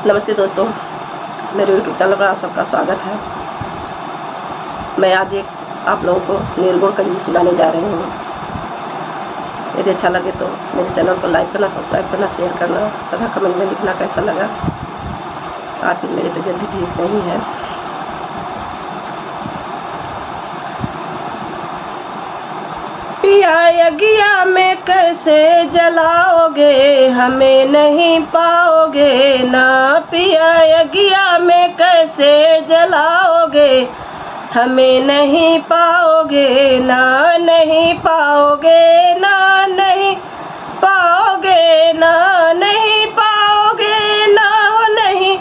नमस्ते दोस्तों, मेरे यूट्यूब चैनल पर आप सबका स्वागत है। मैं आज एक आप लोगों को निर्गुण कंजी सुनाने जा रही हूँ। यदि अच्छा लगे तो मेरे चैनल को लाइक करना, सब्सक्राइब करना, शेयर करना तथा कमेंट में लिखना कैसा लगा। आज मेरी तबीयत भी ठीक नहीं है। पिया यज्ञा में कैसे जलाओगे, हमें नहीं पाओगे ना। पिया यज्ञा में कैसे जलाओगे, हमें नहीं पाओगे ना। नहीं पाओगे ना, नहीं पाओगे ना, नहीं पाओगे ना, नहीं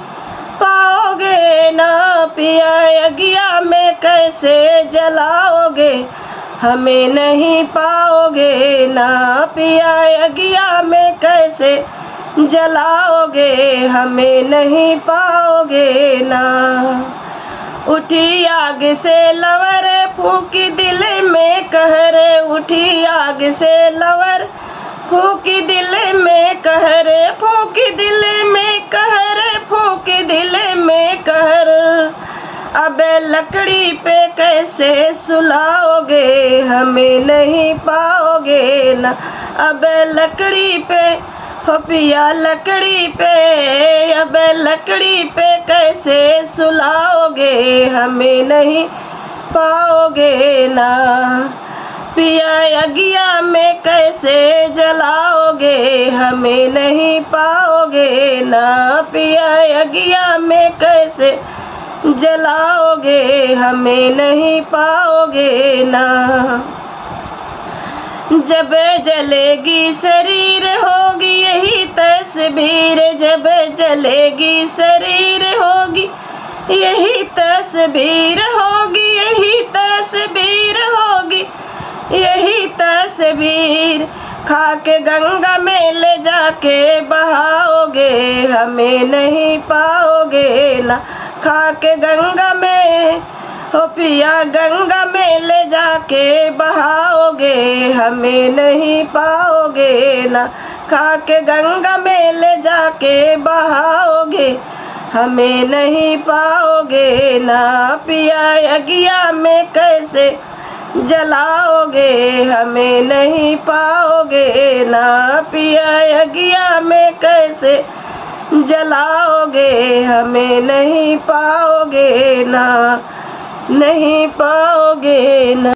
पाओगे ना। पिया यज्ञा में कैसे जलाओगे, हमें नहीं पाओगे ना। पिया यज्ञा में कैसे जलाओगे, हमें नहीं पाओगे ना। उठी आग से लवर फूकी दिल में कहर, उठी आग से लवर फूकी दिल में कहर, फूकी दिल में कहर, फूकी दिल में कहर। अब लकड़ी पे कैसे सुलाओगे, हमें नहीं पाओगे ना। अब लकड़ी पे हो पिया लकड़ी पे, अब लकड़ी पे कैसे सुलाओगे, हमें नहीं पाओगे ना। पिया यज्ञा में कैसे जलाओगे, हमें नहीं पाओगे ना। पिया यज्ञा में कैसे जलाओगे, हमें नहीं पाओगे ना। जब जलेगी शरीर होगी यही तस्वीर, जब जलेगी शरीर होगी यही तस्वीर होगी, यही तस्वीर होगी, यही तस्वीर। खाके गंगा में ले जाके बहाओगे, हमें नहीं पाओगे ना। खाके गंगा में हो पिया गंगा में ले जाके बहाओगे, हमें नहीं पाओगे ना। खाके गंगा में ले जाके बहाओगे, हमें नहीं पाओगे ना। पिया यज्ञा में कैसे जलाओगे, हमें नहीं पाओगे ना। पिया यज्ञा में कैसे जलाओगे, हमें नहीं पाओगे ना। नहीं पाओगे ना।